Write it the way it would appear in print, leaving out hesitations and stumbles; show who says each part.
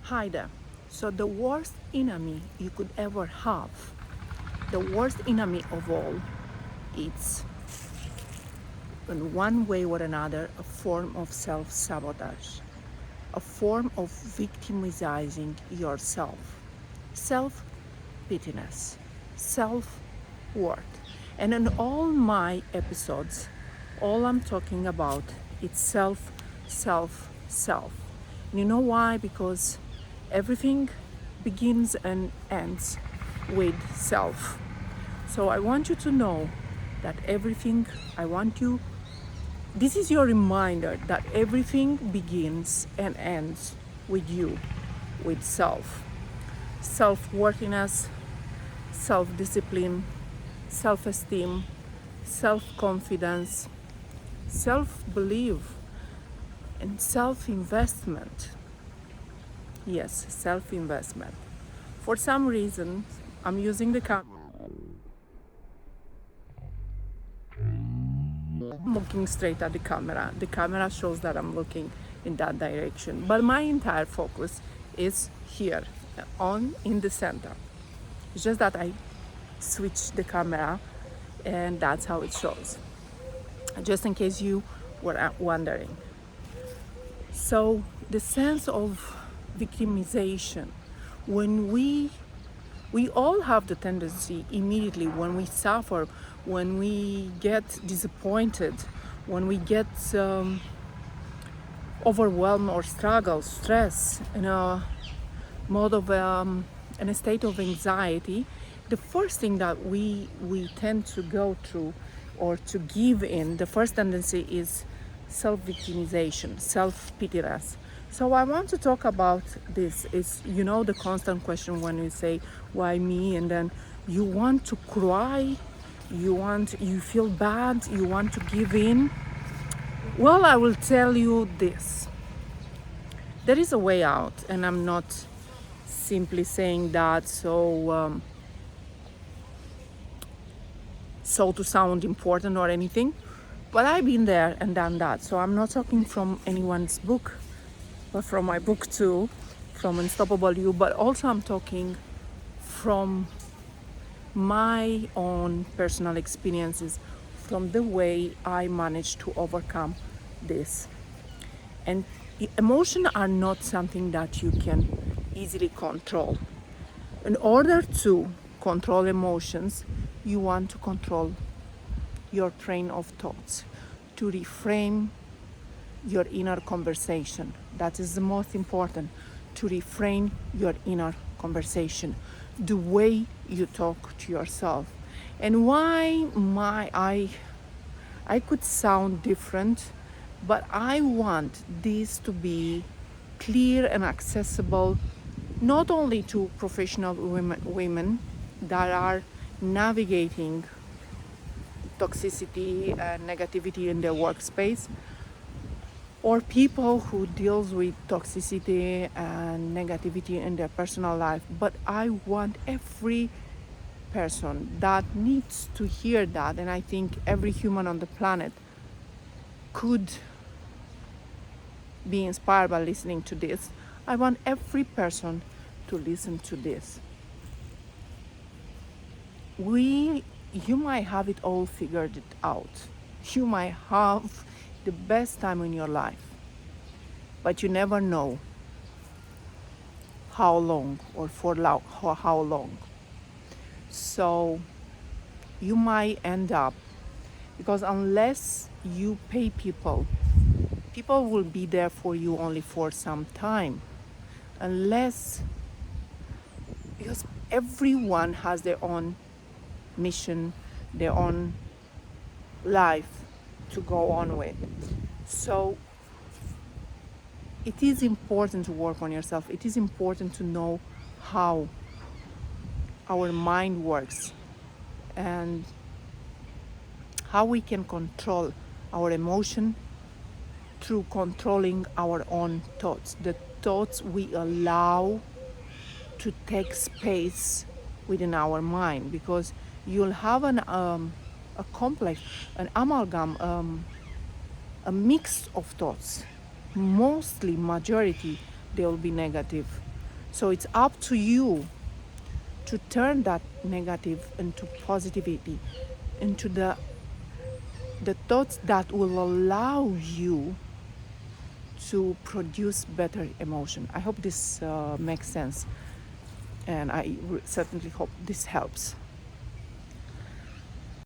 Speaker 1: Hi there. So the worst enemy you could ever have, the worst enemy of all, it's in one way or another a form of self-sabotage, a form of victimizing yourself, self-pettiness, self-worth. And in all my episodes, all I'm talking about is self, self, self. And you know why? Because everything begins and ends with self. So I want you to know that this is your reminder that everything begins and ends with you, with self. Self-worthiness, self-discipline, self-esteem, self-confidence, self-belief, and self-investment. Yes, self-investment. For some reason, I'm using the camera. I'm looking straight at the camera. The camera shows that I'm looking in that direction. But my entire focus is here, in the center. It's just that I switched the camera and that's how it shows. Just in case you were wondering. So the sense of victimization, when we all have the tendency immediately when we suffer, when we get disappointed, when we get overwhelmed or struggle, stress, in a mode of in a state of anxiety, the first thing that we tend to go through or to give in, the first tendency is self-victimization, self-pettiness. So I want to talk about this. Is the constant question when you say why me, and then you want to cry, you feel bad, you want to give in. Well, I will tell you this. There is a way out, and I'm not simply saying that so to sound important or anything, but I've been there and done that. So I'm not talking from anyone's book, but from my book too, from Unstoppable You, but also I'm talking from my own personal experiences, from the way I managed to overcome this. And emotions are not something that you can easily control. In order to control emotions, you want to control your train of thoughts, to reframe your inner conversation. That is the most important, to reframe your inner conversation, the way you talk to yourself. And why I could sound different, but I want this to be clear and accessible not only to professional women that are navigating toxicity and negativity in their workspace, or people who deals with toxicity and negativity in their personal life, but I want every person that needs to hear that, and I think every human on the planet could be inspired by listening to this. I want every person to listen to this. You might have it all figured out. You might have the best time in your life, but you never know how long or for how long. So you might end up, because unless you pay people will be there for you only for some time, because everyone has their own mission, their own life to go on with. So it is important to work on yourself. It is important to know how our mind works and how we can control our emotion through controlling our own thoughts, the thoughts we allow to take space within our mind, because you'll have a complex, an amalgam, a mix of thoughts. Majority, they will be negative. So it's up to you to turn that negative into positivity, into the thoughts that will allow you to produce better emotion. I hope this makes sense, and I certainly hope this helps.